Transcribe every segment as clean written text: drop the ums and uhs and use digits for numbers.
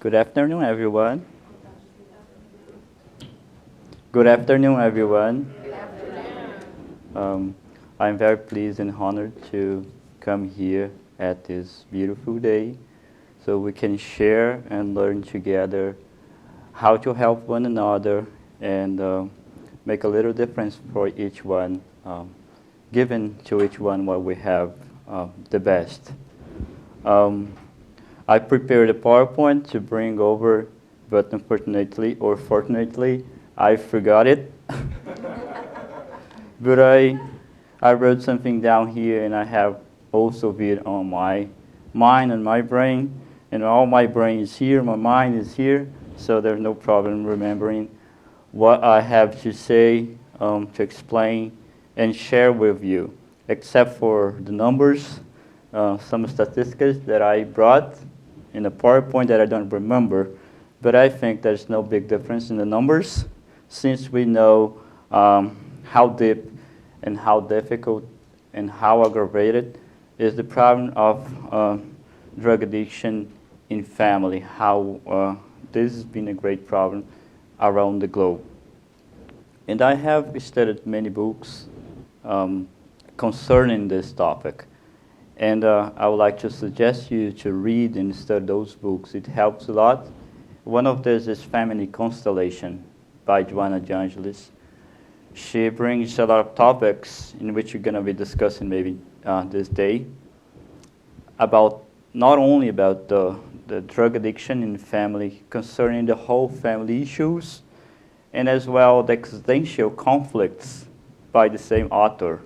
Good afternoon, everyone. Good afternoon, everyone. Um, I'm very pleased and honored to come here at this beautiful day so we can share and learn together how to help one another and make a little difference for each one, giving to each one what we have the best. I prepared a PowerPoint to bring over, but unfortunately or fortunately, I forgot it. But I wrote something down here, and I have also it on my mind and my brain, and all my brain is here, my mind is here, so there's no problem remembering what I have to say, to explain, and share with you, except for the numbers, some statistics that I brought in a PowerPoint that I don't remember, but I think there's no big difference in the numbers since we know how deep and how difficult and how aggravated is the problem of drug addiction in family, how this has been a great problem around the globe. And I have studied many books concerning this topic. And I would like to suggest you to read and study those books. It helps a lot. One of these is Family Constellation by Joanna de Angelis. She brings a lot of topics in which we're going to be discussing maybe this day about not only about the drug addiction in family, concerning the whole family issues, and as well the existential conflicts by the same author.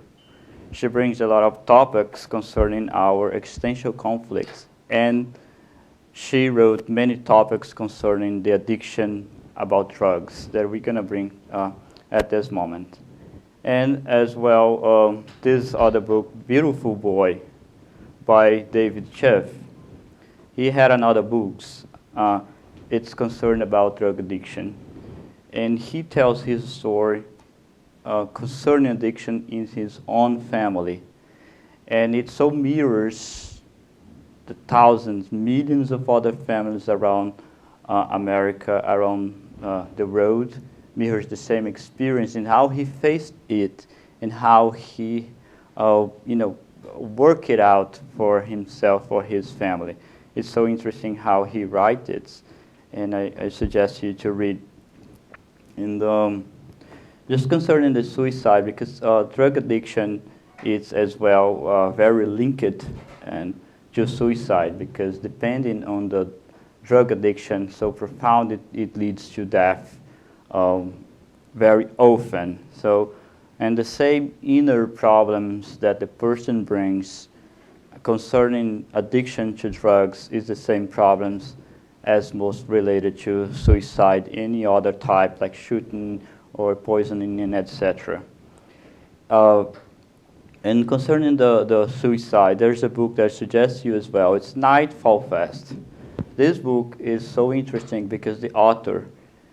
She brings a lot of topics concerning our existential conflicts, and she wrote many topics concerning the addiction about drugs that we're going to bring at this moment. And as well, this other book, Beautiful Boy, by David Sheff. He had another books. It's concerned about drug addiction. And he tells his story concerning addiction in his own family. And it so mirrors the thousands, millions of other families around America, around the world, mirrors the same experience and how he faced it and how he, worked it out for himself, for his family. It's so interesting how he writes it, and I suggest you to read. And just concerning the suicide, because drug addiction is as well very linked and to suicide, because depending on the drug addiction so profound, it leads to death very often. So, and the same inner problems that the person brings concerning addiction to drugs is the same problems as most related to suicide, any other type like shooting or poisoning and etc. And concerning the suicide, there's a book that suggests you as well. It's Nightfall Fast. This book is so interesting because the author,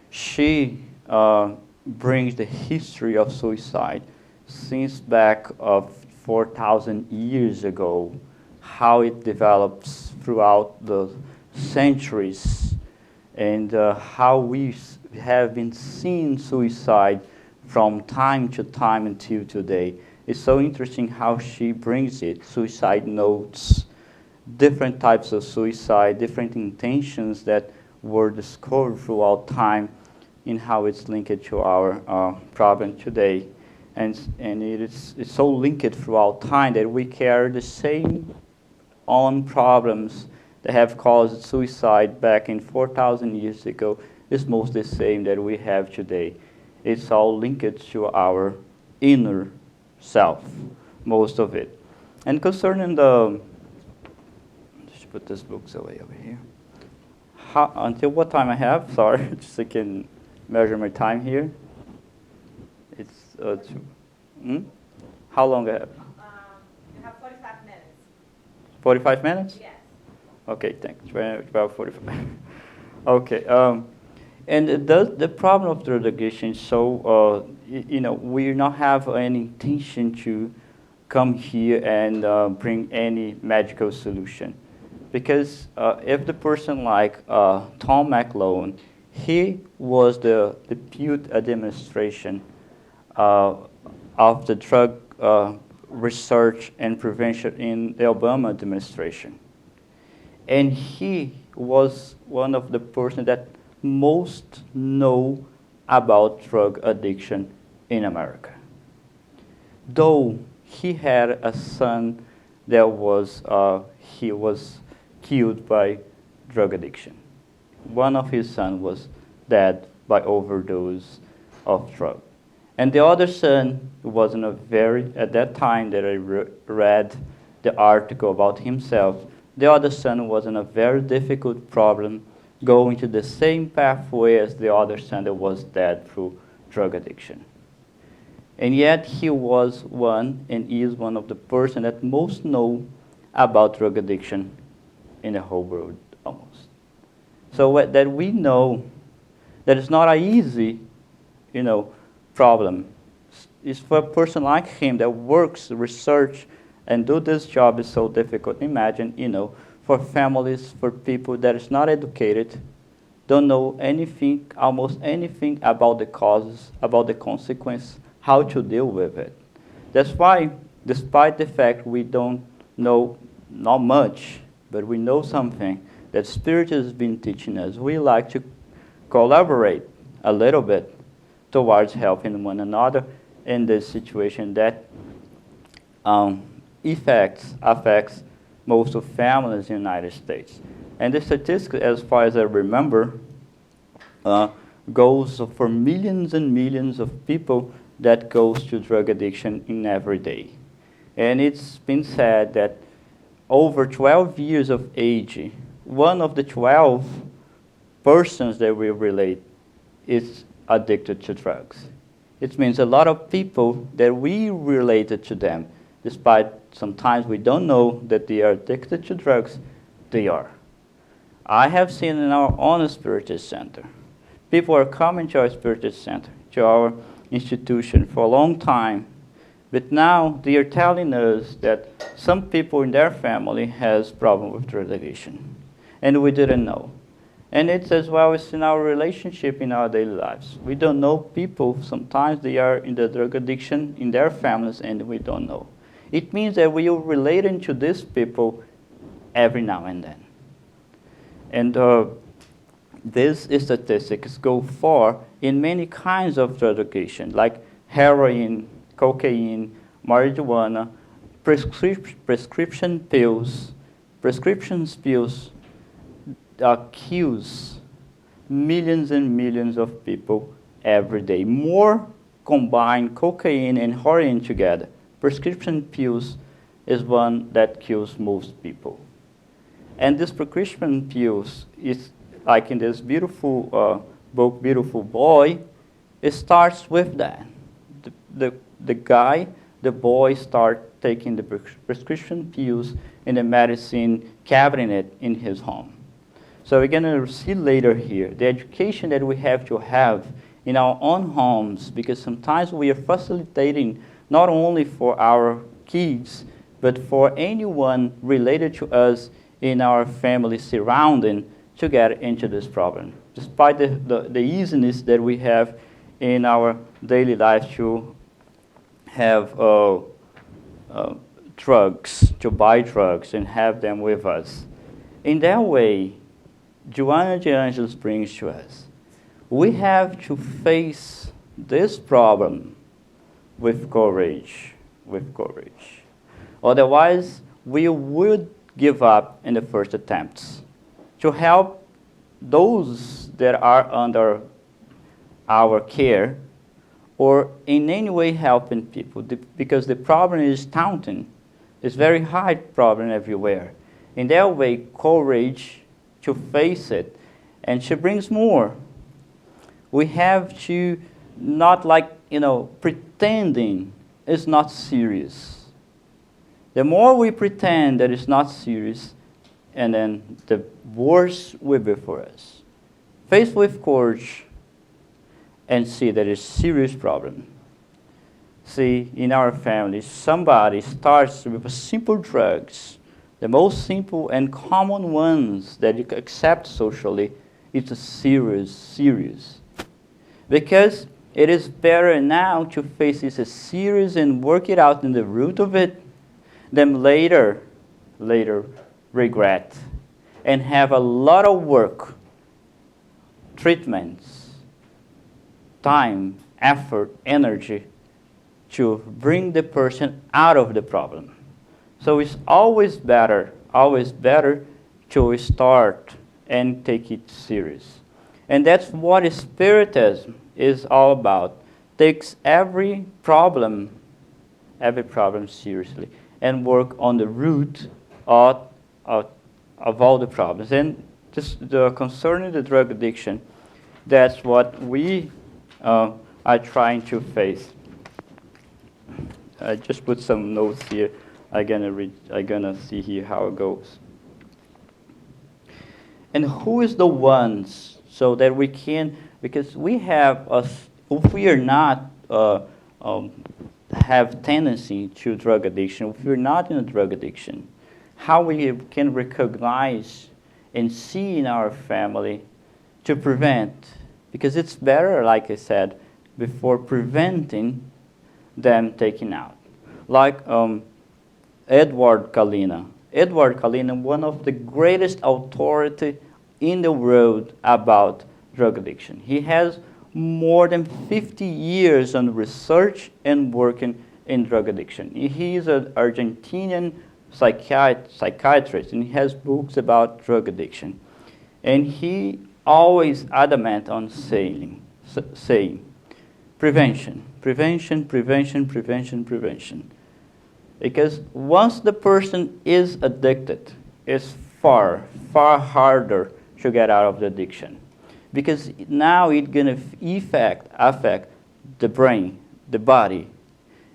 she brings the history of suicide since back of 4,000 years ago, how it develops throughout the centuries, and how we have been seeing suicide from time to time until today. It's so interesting how she brings it, suicide notes, different types of suicide, different intentions that were discovered throughout time, in how it's linked to our problem today. And it's so linked throughout time that we carry the same own problems that have caused suicide back in 4,000 years ago. It's most the same that we have today. It's all linked to our inner self, most of it. And concerning just put this books away over here. Until what time I have? Sorry, just so I can measure my time here. It's How long I have? You have 45 minutes. 45 minutes? Yes. Okay, thanks. About 45. Okay. And the problem of drug addiction is so, we not have any intention to come here and bring any magical solution. Because if the person like Tom McLone, he was the deputy administration of the drug research and prevention in the Obama administration. And he was one of the person that most know about drug addiction in America. Though he had a son that he was killed by drug addiction. One of his sons was dead by overdose of drug. And the other son was at that time that I read the article about himself, the other son was in a very difficult problem, going to the same pathway as the other son that was dead through drug addiction. And yet he was one and is one of the person that most know about drug addiction in the whole world almost. So that we know that it's not an easy, problem. It's for a person like him that works, research, and do this job is so difficult. Imagine, for families, for people that is not educated, don't know anything, almost anything about the causes, about the consequence, how to deal with it. That's why, despite the fact we don't know not much, but we know something that Spirit has been teaching us, we like to collaborate a little bit towards helping one another in this situation that affects most of families in the United States. And the statistic, as far as I remember, goes for millions and millions of people that goes to drug addiction in every day. And it's been said that over 12 years of age, one of the 12 persons that we relate is addicted to drugs. It means a lot of people that we related to them, despite sometimes we don't know that they are addicted to drugs, they are. I have seen in our own Spiritist center, people are coming to our Spiritist center, to our institution for a long time, but now they are telling us that some people in their family has problem with drug addiction, and we didn't know. And it's as well as in our relationship in our daily lives. We don't know people, sometimes they are in the drug addiction in their families and we don't know. It means that we are relating to these people every now and then. And these statistics go far in many kinds of drug addiction, like heroin, cocaine, marijuana, prescription pills. Prescription pills kills millions and millions of people every day. More combined cocaine and heroin together. Prescription pills is one that kills most people. And this prescription pills is like in this beautiful book, Beautiful Boy, it starts with that. The boy start taking the prescription pills in the medicine cabinet in his home. So we're going to see later here the education that we have to have in our own homes, because sometimes we are facilitating not only for our kids, but for anyone related to us in our family surrounding to get into this problem. Despite the easiness that we have in our daily life to have drugs, to buy drugs and have them with us. In that way, Joanna de Angelis brings to us, we have to face this problem with courage, Otherwise, we would give up in the first attempts to help those that are under our care or in any way helping people, because the problem is daunting. It's very high problem everywhere. In that way, courage to face it, and she brings more. We have to not pretending it's not serious. The more we pretend that it's not serious, and then the worse will be for us. Face with courage and see that it's a serious problem. See, in our family, somebody starts with simple drugs The most simple and common ones that you accept socially is a serious. Because it is better now to face this as serious and work it out in the root of it than later regret and have a lot of work, treatments, time, effort, energy to bring the person out of the problem. So it's always better to start and take it serious. And that's what Spiritism is all about. Takes every problem seriously and work on the root of all the problems. And just concerning the drug addiction, that's what we are trying to face. I just put some notes here. I'm gonna see here how it goes. And who is the ones so that we can, because we have if we are not have tendency to drug addiction, if we're not in a drug addiction, how we can recognize and see in our family to prevent, because it's better, like I said, before preventing them taking out. Like Edward Kalina, one of the greatest authority in the world about drug addiction. He has more than 50 years on research and working in drug addiction. He is an Argentinian psychiatrist, and he has books about drug addiction. And he always adamant on saying prevention. Because once the person is addicted, it's far harder to get out of the addiction. Because now it's going to affect the brain, the body.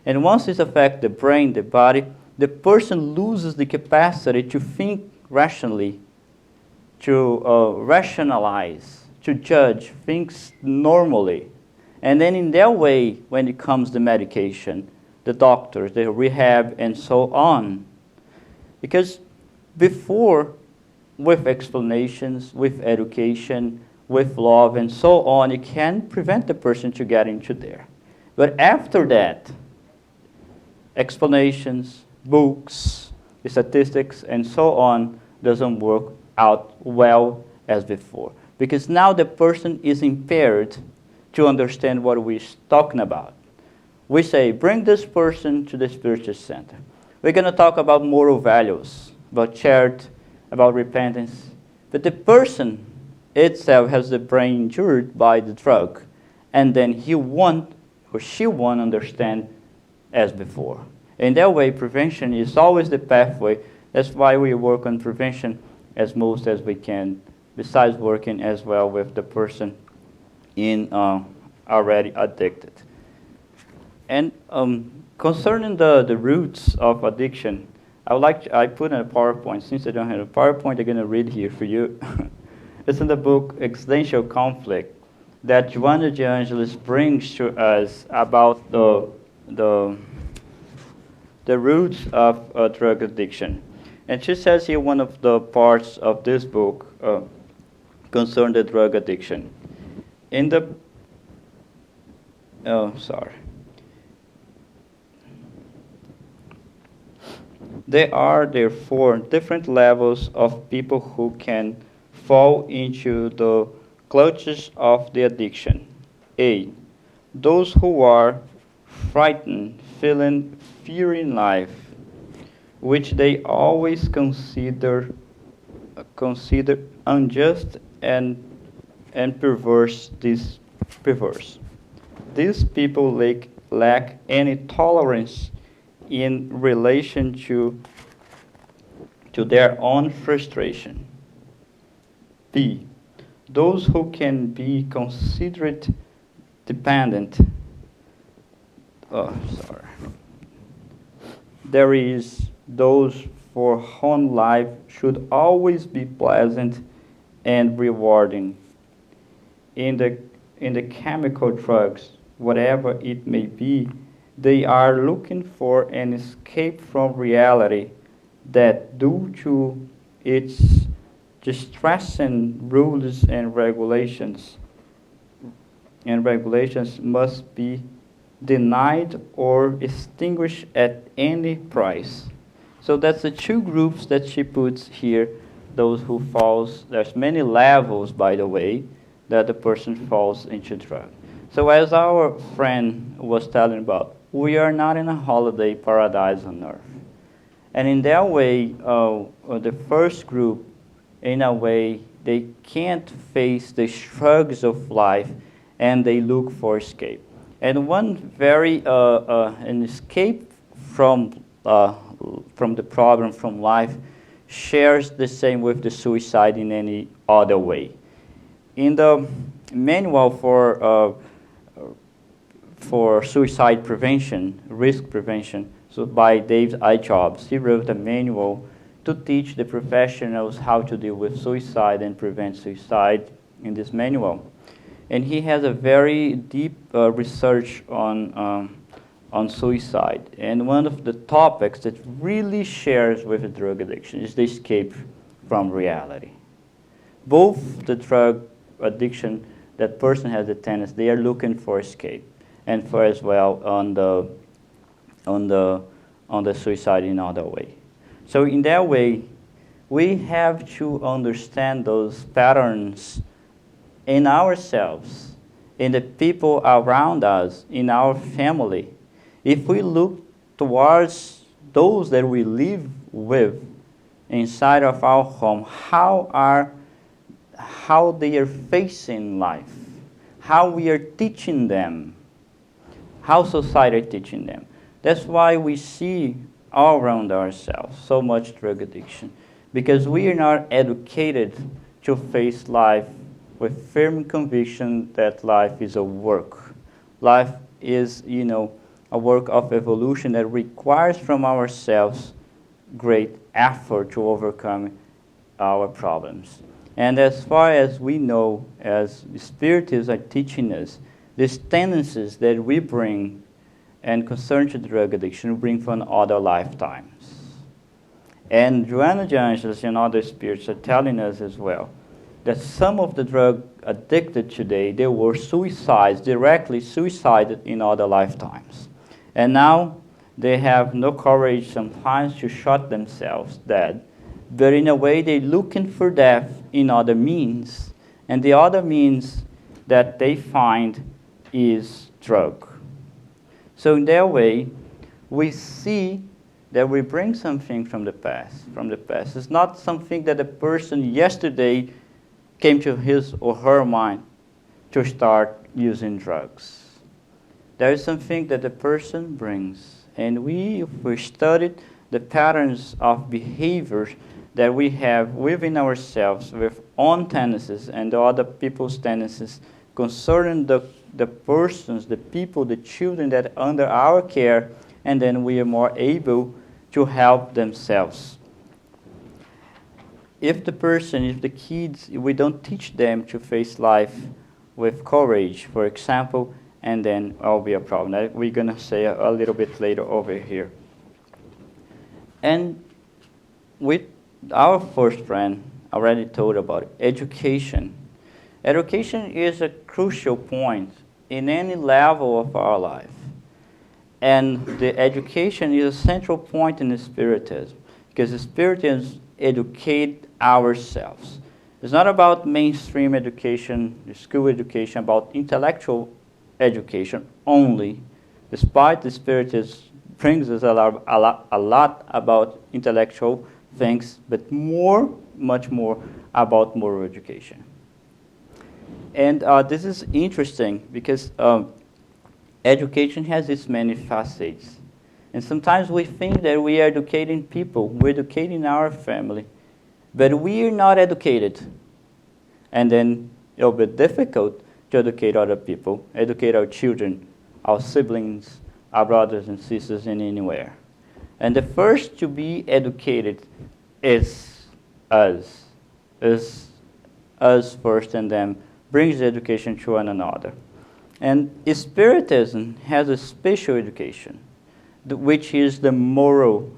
And once it affects the brain, the body, the person loses the capacity to think rationally, to rationalize, to judge, thinks normally. And then in that way, when it comes to medication, the doctors, the rehab, and so on. Because before, with explanations, with education, with love, and so on, it can prevent the person to get into there. But after that, explanations, books, statistics, and so on doesn't work out well as before. Because now the person is impaired to understand what we're talking about. We say, bring this person to the Spiritist Center. We're going to talk about moral values, about charity, about repentance. But the person itself has the brain injured by the drug. And then he won't or she won't understand as before. In that way, prevention is always the pathway. That's why we work on prevention as most as we can, besides working as well with the person in already addicted. And concerning the roots of addiction, I put in a PowerPoint. Since I don't have a PowerPoint, I'm going to read here for you. It's in the book Existential Conflict that Joanna de Angelis brings to us about the roots of drug addiction. And she says here one of the parts of this book concern the drug addiction. There are therefore different levels of people who can fall into the clutches of the addiction. A. Those who are frightened, feeling fear in life, which they always consider unjust and perverse. These people lack any tolerance in relation to their own frustration. B. Those who can be considered dependent. There is those for whom life should always be pleasant and rewarding. In the chemical drugs, whatever it may be, they are looking for an escape from reality that due to its distressing rules and regulations must be denied or extinguished at any price. So that's the two groups that she puts here. Those who falls, there's many levels, by the way, that the person falls into drug. So as our friend was telling about, we are not in a holiday paradise on earth. And in that way, the first group, in a way, they can't face the struggles of life, and they look for escape. And one very an escape from the problem from life shares the same with the suicide in any other way. In the manual for suicide prevention, risk prevention, so by Dave I. Jobs, he wrote a manual to teach the professionals how to deal with suicide and prevent suicide in this manual. And he has a very deep research on suicide. And one of the topics that really shares with the drug addiction is the escape from reality. Both the drug addiction, that person has a tendency, they are looking for escape, and for as well on the suicide in other way. So in that way, we have to understand those patterns in ourselves, in the people around us, in our family. If we look towards those that we live with inside of our home, how they are facing life, how we are teaching them, how society is teaching them. That's why we see all around ourselves so much drug addiction, because we are not educated to face life with firm conviction that life is a work. Life is, a work of evolution that requires from ourselves great effort to overcome our problems. And as far as we know, as Spiritists are teaching us, these tendencies that we bring and concern to drug addiction we bring from other lifetimes. And Joanna de Angelis and other spirits are telling us as well that some of the drug addicted today, they were directly suicided in other lifetimes. And now they have no courage sometimes to shot themselves dead. But in a way, they're looking for death in other means. And the other means that they find is drug. So in that way, we see that we bring something from the past. It's not something that a person yesterday came to his or her mind to start using drugs. There is something that the person brings. And if we studied the patterns of behaviors that we have within ourselves with own tendencies and the other people's tendencies concerning the persons, the people, the children that are under our care, and then we are more able to help themselves. If the kids, we don't teach them to face life with courage, for example, and then will be a problem. We're going to say a little bit later over here. And with our first friend already told about it, education. Education is a crucial point in any level of our life. And the education is a central point in the Spiritism, because the Spiritism educate ourselves. It's not about mainstream education, the school education, about intellectual education only, despite the Spiritism brings us a lot about intellectual things, but much more about moral education. And this is interesting because education has its many facets. And sometimes we think that we are educating people, we're educating our family, but we are not educated. And then it'll be difficult to educate other people, educate our children, our siblings, our brothers and sisters in anywhere. And the first to be educated is us. Is us first, and then brings education to one another. And Spiritism has a special education, which is the moral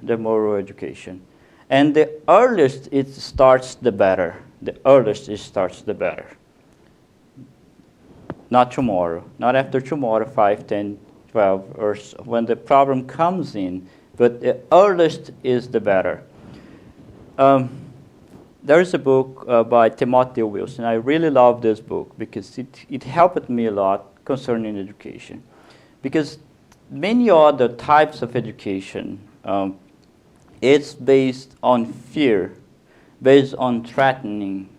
education. And the earliest it starts, the better. The earliest it starts, the better. Not tomorrow, not after tomorrow, 5, 10, 12, or when the problem comes in, but the earliest is the better. There is a book by Timothy Wilson. I really love this book because it helped me a lot concerning education. Because many other types of education, it's based on fear, based on threatening,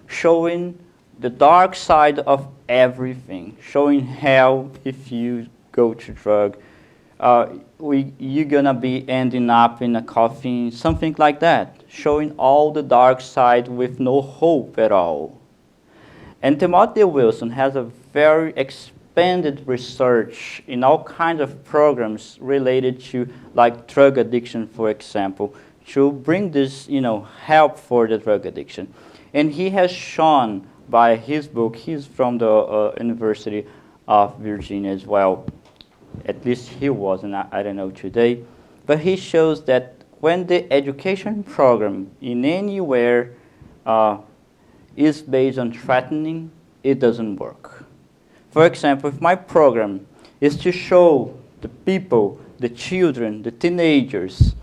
showing the dark side of everything, showing hell if you go to drug. You're going to be ending up in a coffin, something like that, showing all the dark side with no hope at all. And Timothy Wilson has a very expanded research in all kinds of programs related to like drug addiction, for example, to bring this, help for the drug addiction. And he has shown by his book, he's from the University of Virginia as well. At least he was, and I don't know today. But he shows that when the education program in anywhere is based on threatening, it doesn't work. For example, if my program is to show the people, the children, the teenagers,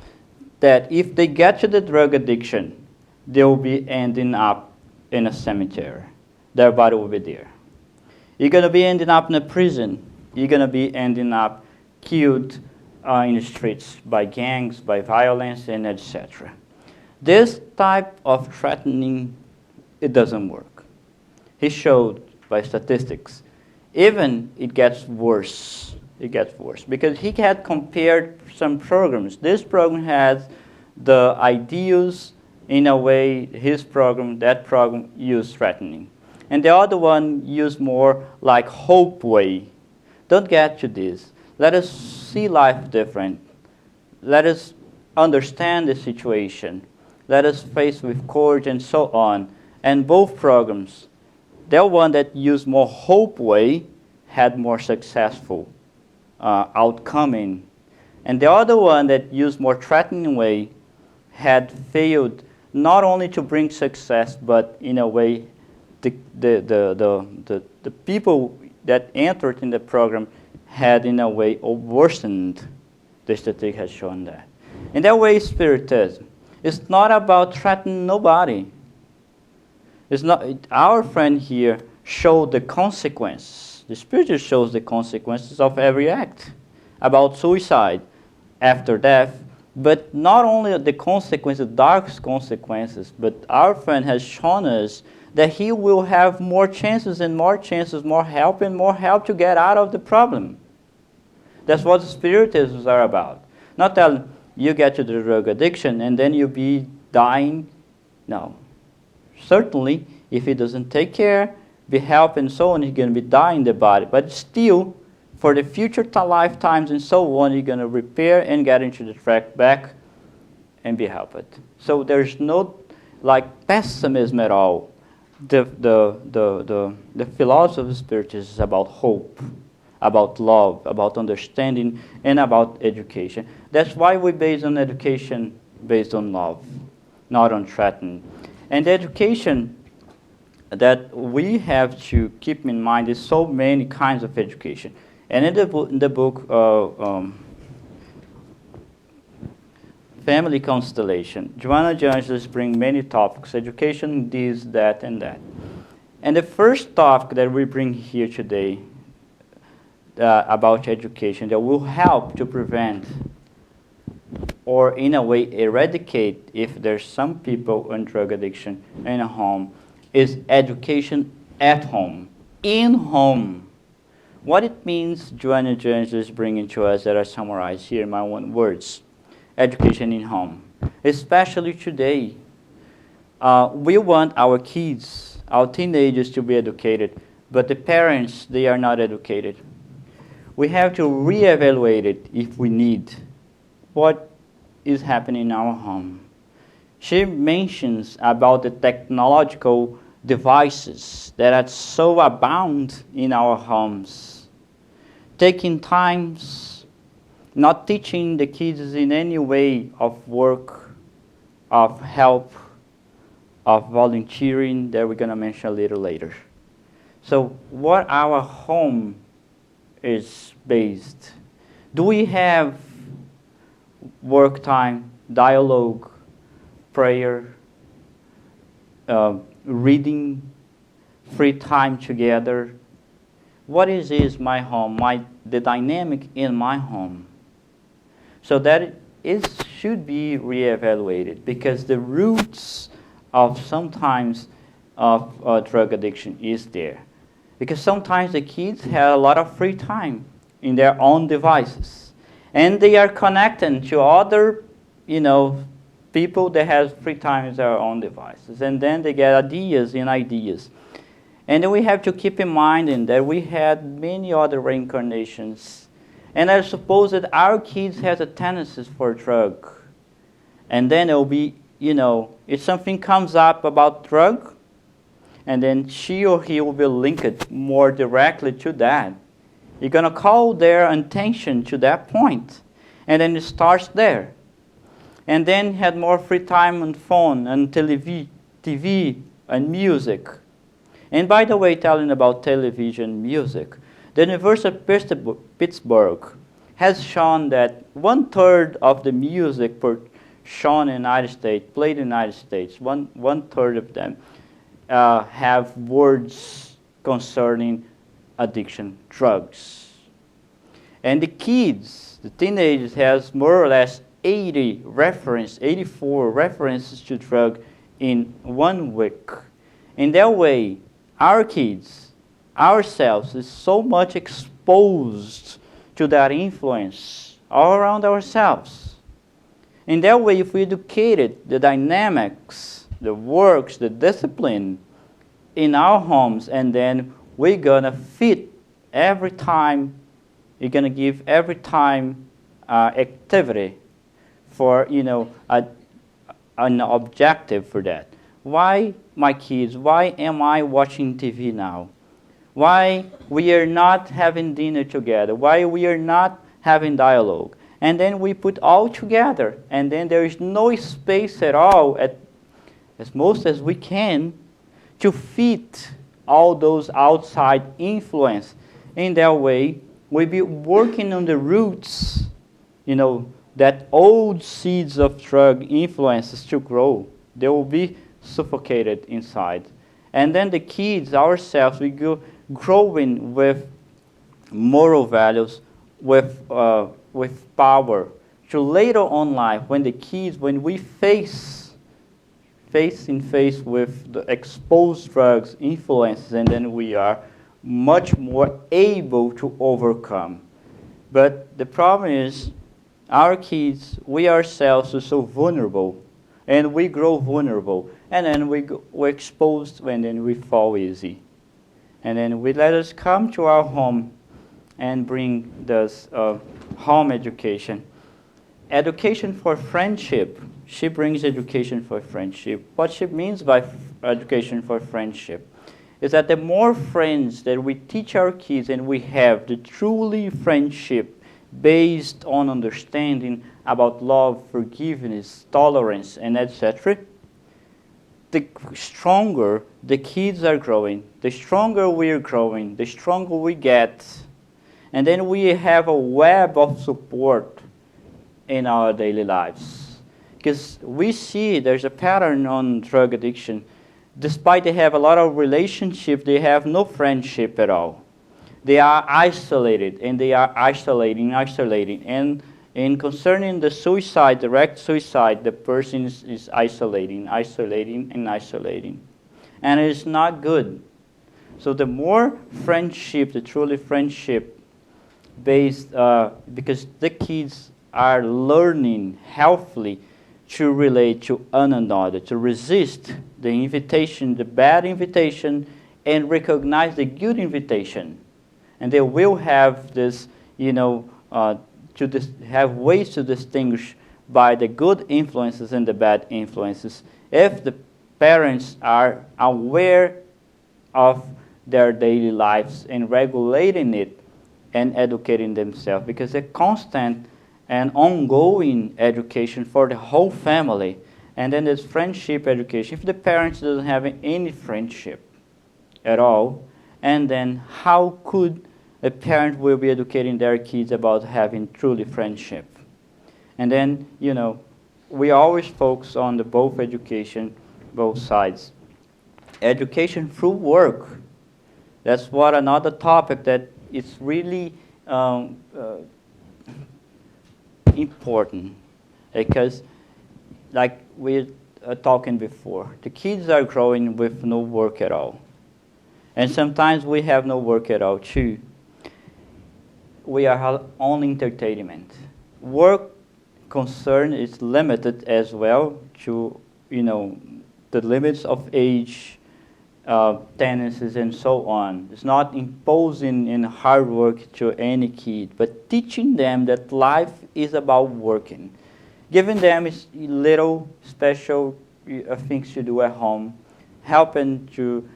that if they get to the drug addiction, they'll be ending up in a cemetery. Their body will be there. You're going to be ending up in a prison. You're going to be ending up killed in the streets by gangs, by violence, and etc. This type of threatening, it doesn't work. He showed by statistics, even it gets worse. It gets worse because he had compared some programs. This program has the ideals in a way, his program, that program used threatening. And the other one used more like hope way. Don't get to this. Let us see life different. Let us understand the situation. Let us face with courage and so on. And both programs, the one that used more hope way had more successful outcome. And the other one that used more threatening way had failed not only to bring success, but in a way the people that entered in the program had in a way worsened. The statistic has shown that. In that way, Spiritism is not about threatening nobody. It's not. Our friend here showed the consequences. The Spiritist shows the consequences of every act about suicide after death, but not only the consequences, dark consequences, but our friend has shown us that he will have more chances, more help, and more help to get out of the problem. That's what Spiritisms are about. Not that you get to the drug addiction and then you'll be dying. No. Certainly, if he doesn't take care, be help and so on, he's going to be dying in the body. But still, for the future lifetimes and so on, you're going to repair and get into the track back and be helped. So there's no pessimism at all. The philosophy of Spiritism is about hope, about love, about understanding, and about education. That's why we base on education based on love, not on threatening. And the education that we have to keep in mind is so many kinds of education. And in the book Family Constellation, Joanna de Angelis brings many topics, education, this, that, and that. And the first topic that we bring here today about education that will help to prevent or in a way eradicate if there's some people on drug addiction in a home is education at home, in home. What it means, Joanna de Angelis is bringing to us that are summarized here in my own words. Education in home. Especially today, we want our kids, our teenagers to be educated, but the parents, they are not educated. We have to reevaluate it if we need what is happening in our home. She mentions about the technological devices that are so abound in our homes. Taking times, not teaching the kids in any way of work, of help, of volunteering that we're going to mention a little later. So what our home is based. Do we have work time, dialogue, prayer, reading, free time together? What is my home, the dynamic in my home? So that should be reevaluated, because the roots of sometimes of drug addiction is there. Because sometimes the kids have a lot of free time in their own devices, and they are connected to other, people that have free time in their own devices, and then they get ideas. And then we have to keep in mind that we had many other reincarnations, and I suppose that our kids have a tendency for drug, and then it will be, if something comes up about drug, and then she or he will be linked more directly to that. You're going to call their attention to that point, and then it starts there. And then had more free time on phone and TV and music. And by the way, telling about television music, the University of Pittsburgh has shown that 1/3 of the music shown in the United States, played in the United States, one third of them have words concerning addiction, drugs. And the kids, the teenagers, has more or less 84 references to drug in 1 week. In that way, our kids, ourselves, is so much exposed to that influence all around ourselves. In that way, if we educated the dynamics, the works, the discipline in our homes, and then we're going to fit every time, you're going to give every time activity for, an objective for that. Why, my kids, why am I watching TV now? Why we are not having dinner together? Why we are not having dialogue? And then we put all together, and then there is no space at all, as most as we can, to fit all those outside influence. In that way, we'll be working on the roots, that old seeds of drug influences to grow. They will be suffocated inside. And then the kids, ourselves, we go growing with moral values, with power. So later on life, when we face with the exposed drugs influences, and then we are much more able to overcome. But the problem is, our kids, we ourselves are so vulnerable, and we grow vulnerable, and then we're exposed, and then we fall easy. And then we let us come to our home and bring this home education. Education for friendship. She brings education for friendship. What she means by education for friendship is that the more friends that we teach our kids and we have the truly friendship based on understanding about love, forgiveness, tolerance, and etc., the stronger the kids are growing, the stronger we're growing, the stronger we get. And then we have a web of support in our daily lives. Because we see there's a pattern on drug addiction. Despite they have a lot of relationship, they have no friendship at all. They are isolated, and they are isolating. And concerning the suicide, direct suicide, the person is isolating. And it's not good. So the more friendship, the truly friendship based, because the kids are learning healthily to relate to one another, to resist the invitation, the bad invitation, and recognize the good invitation. And they will have this, have ways to distinguish by the good influences and the bad influences if the parents are aware of their daily lives and regulating it and educating themselves, because a constant and ongoing education for the whole family, And then there's friendship education. If the parents doesn't have any friendship at all, and then how could a parent will be educating their kids about having truly friendship? And then, we always focus on the both education, both sides. Education through work. That's what another topic that is really important, because like we were talking before, the kids are growing with no work at all. And sometimes we have no work at all too. We are only entertainment. Work concern is limited as well to, the limits of age, tendencies, and so on. It's not imposing in hard work to any kid, but teaching them that life is about working. Giving them little special things to do at home, helping to,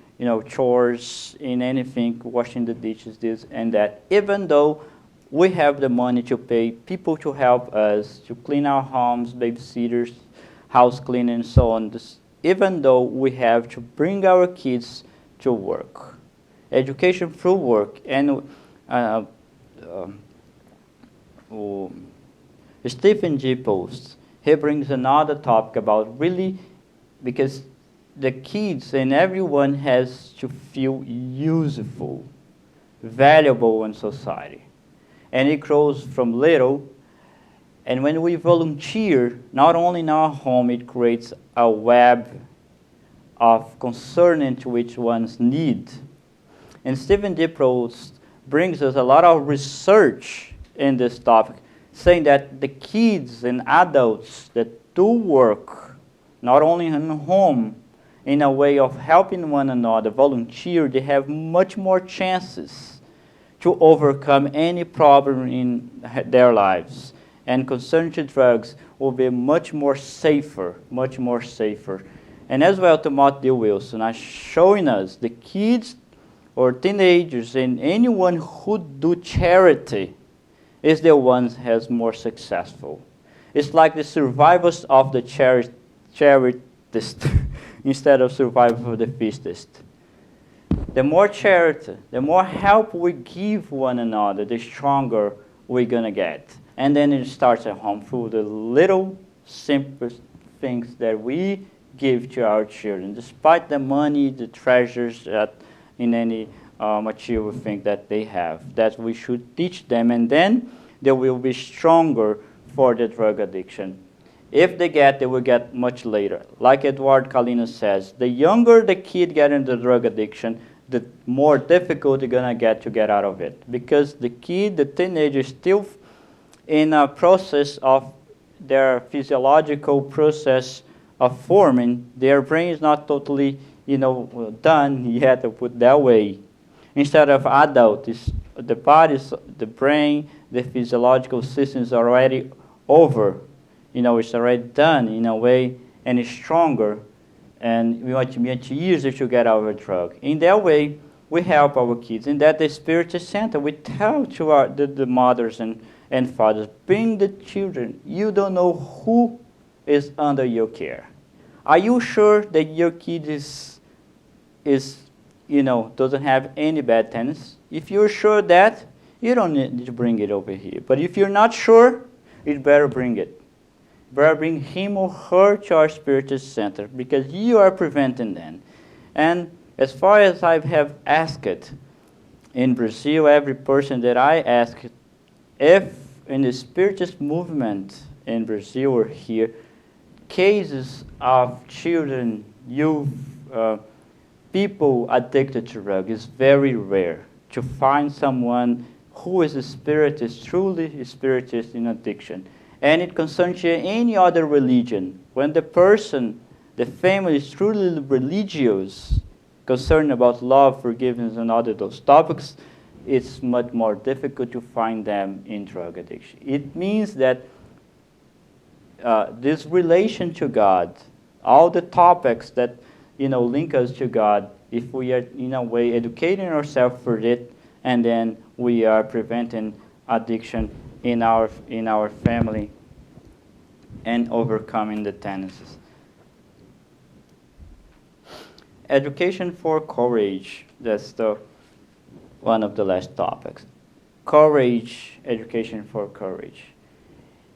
chores in anything, washing the dishes, this and that. Even though we have the money to pay people to help us, to clean our homes, babysitters, house cleaning, and so on. Even though we have to bring our kids to work. Education through work. And Stephen G. Post, he brings another topic about really, because the kids and everyone has to feel useful, valuable in society. And it grows from little. And when we volunteer, not only in our home, it creates a web of concern into which one's need. And Stephen D. Post brings us a lot of research in this topic, saying that the kids and adults that do work, not only in home, in a way of helping one another, volunteer, they have much more chances to overcome any problem in their lives. And concern to drugs will be much more safer. And as well, Timothy D. Wilson are showing us the kids or teenagers and anyone who do charity is the ones has more successful. It's like the survivors of the charitist instead of survivors of the feastist. The more charity, the more help we give one another, the stronger we're going to get. And then it starts at home through the little simple things that we give to our children, despite the money, the treasures that in any material thing that they have, that we should teach them, and then they will be stronger for the drug addiction. If they will get much later. Like Edward Kalina says, the younger the kid gets into drug addiction, the more difficult they're going to get out of it. Because the kid, the teenager, is still in a process of their physiological process of forming. Their brain is not totally, done yet, to put that way. Instead of adult, the body, the brain, the physiological system is already over. It's already done in a way, and it's stronger, and we want to be much easier to get out of a drug. In that way, we help our kids. In that, the Spiritist Center, we tell to the mothers and fathers, bring the children. You don't know who is under your care. Are you sure that your kid doesn't have any bad tendencies? If you're sure that, you don't need to bring it over here. But if you're not sure, you better bring it. Better bring him or her to our Spiritist Center, because you are preventing them. And as far as I have asked in Brazil, every person that I ask, if in the Spiritist movement in Brazil or here, cases of children, youth, people addicted to drugs is very rare. To find someone who is a Spiritist, truly a Spiritist in addiction. And it concerns any other religion. When the person, the family is truly religious, concerned about love, forgiveness, and other those topics, it's much more difficult to find them in drug addiction. It means that this relation to God, all the topics that link us to God, if we are in a way educating ourselves for it, and then we are preventing addiction in our family and overcoming the tendencies. education for courage. That's one of the last topics. Courage, education for courage.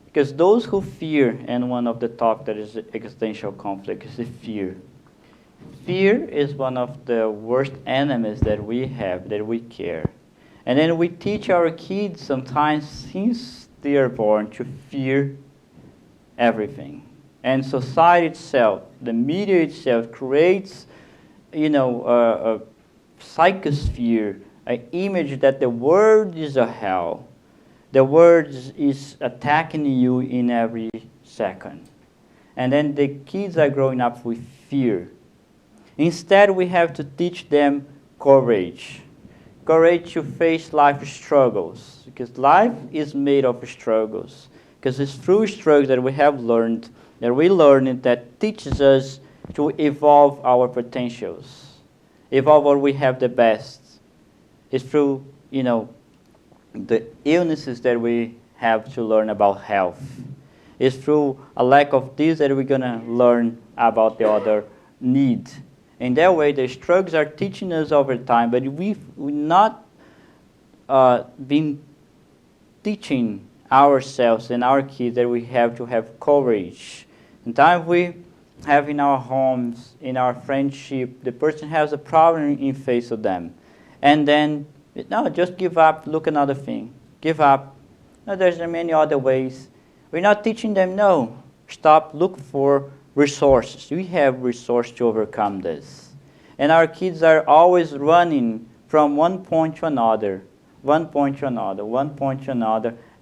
Because those who fear, and one of the topics that is existential conflict is the fear. Fear is one of the worst enemies that we have, that we care. And then we teach our kids sometimes since they are born to fear everything. And society itself, the media itself creates, a psychosphere, an image that the world is a hell. The world is attacking you in every second. And then the kids are growing up with fear. Instead, we have to teach them courage. Courage to face life struggles. Because life is made of struggles. Because it's through struggles that we have learned, that teaches us to evolve our potentials. Evolve what we have the best. It's through, the illnesses that we have to learn about health. It's through a lack of this that we're going to learn about the other need. In that way, the struggles are teaching us over time, but we've not been teaching ourselves and our kids that we have to have courage. Sometimes we have in our homes, in our friendship, the person has a problem in face of them. And then, no, just give up, look another thing. Give up. No, there's many other ways. We're not teaching them, no. Stop, look for resources. We have resources to overcome this. And our kids are always running from one point to another,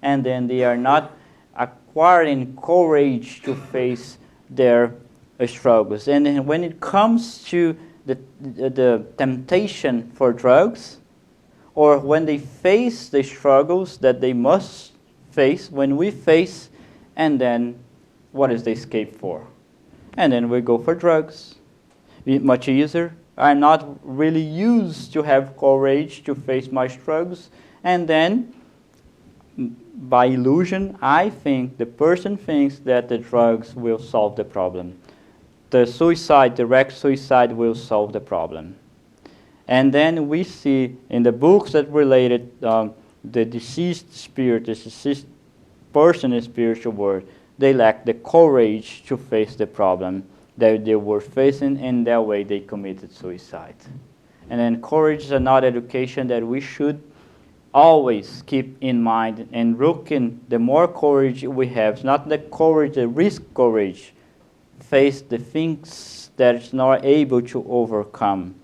and then they are not acquiring courage to face their struggles. And then when it comes to the temptation for drugs, or when they face the struggles that they must face, when we face, and then what is the escape for? And then we go for drugs. Much easier. I'm not really used to have courage to face my struggles. And then, by illusion, the person thinks that the drugs will solve the problem. Direct suicide will solve the problem. And then we see in the books that related the deceased spirit, the deceased person in spiritual world, they lack the courage to face the problem that they were facing, and that way they committed suicide. And then courage is another education that we should always keep in mind and looking. The more courage we have, not the courage, the risk courage, face the things that is not able to overcome.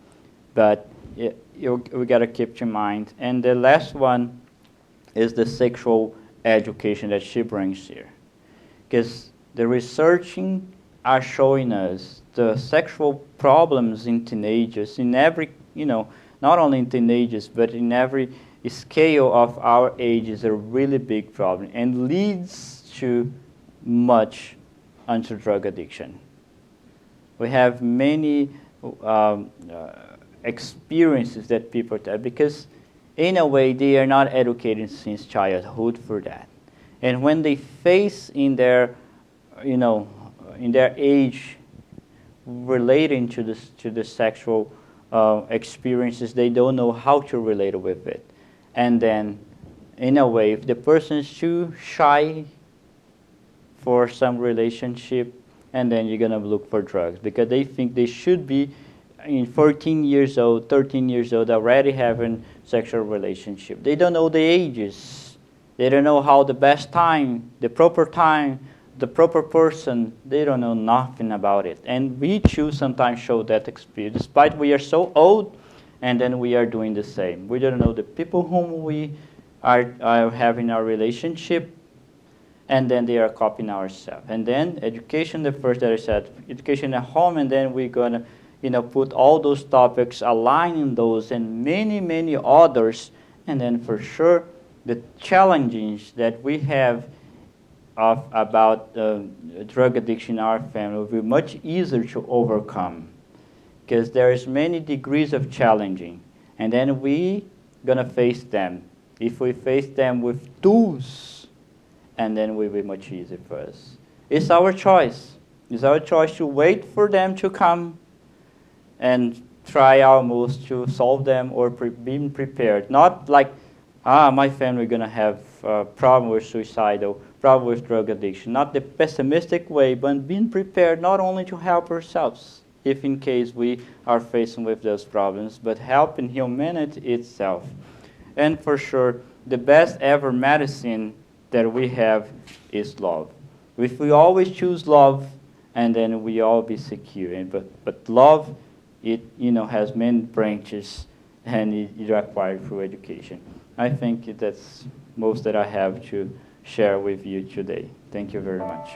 But we got to keep in mind. And the last one is the sexual education that she brings here. Because the researching are showing us the sexual problems in teenagers, in every, not only in teenagers, but in every scale of our age is a really big problem and leads to much onto drug addiction. We have many experiences that people tell, because in a way they are not educated since childhood for that. And when they face in their, in their age relating to the sexual experiences, they don't know how to relate with it. And then, in a way, if the person is too shy for some relationship, and then you're going to look for drugs, because they think they should be in 14 years old, 13 years old, already having sexual relationship. They don't know the ages. They don't know how the best time, the proper person, they don't know nothing about it. And we too sometimes show that experience, despite we are so old, and then we are doing the same. We don't know the people whom we are having our relationship, and then they are copying ourselves. And then education, the first that I said, education at home, and then we're going to put all those topics, aligning those and many, many others, and then for sure the challenges that we have about drug addiction in our family will be much easier to overcome, because there is many degrees of challenging, and then we gonna face them. If we face them with tools, and then it will be much easier for us. It's our choice. It's our choice to wait for them to come, and try our most to solve them or being prepared. Not like, my family going to have a problem with suicidal, problem with drug addiction. Not the pessimistic way, but being prepared not only to help ourselves, if in case we are facing with those problems, but helping humanity itself. And for sure, the best ever medicine that we have is love. If we always choose love, and then we all be secure. But love, it has many branches, and it acquired through education. I think that's most that I have to share with you today. Thank you very much.